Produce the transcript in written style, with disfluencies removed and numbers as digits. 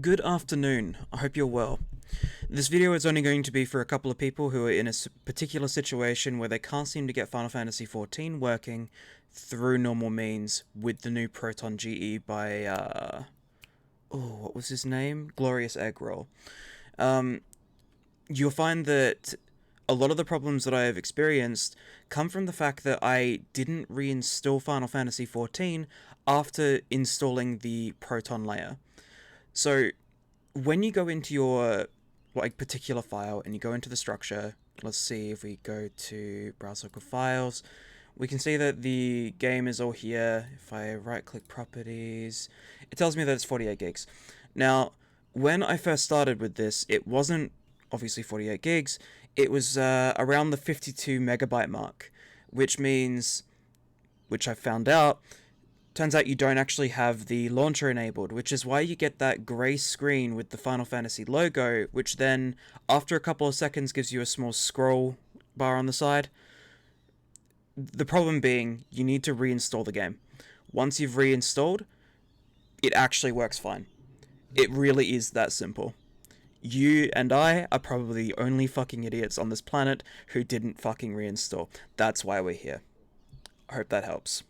Good afternoon, I hope you're well. This video is only going to be for a couple of people who are in a particular situation where they can't seem to get Final Fantasy XIV working through normal means with the new Proton GE by, what was his name? Glorious Eggroll. Um, you'll find that a lot of the problems that I have experienced come from the fact that I didn't reinstall Final Fantasy XIV after installing the Proton layer. So when you go into your particular file and you go into the structure, let's see if we go to browse local files, we can see that the game is all here. If I right click properties, it tells me that it's 48 gigs. Now, when I first started with this, it wasn't obviously 48 gigs, it was around the 52 megabyte mark, which means, which I found out, turns out you don't actually have the launcher enabled, which is why you get that grey screen with the Final Fantasy logo, which then, after a couple of seconds, gives you a small scroll bar on the side. The problem being, you need to reinstall the game. Once you've reinstalled, it actually works fine. It really is that simple. You and I are probably the only fucking idiots on this planet who didn't fucking reinstall. That's why we're here. I hope that helps.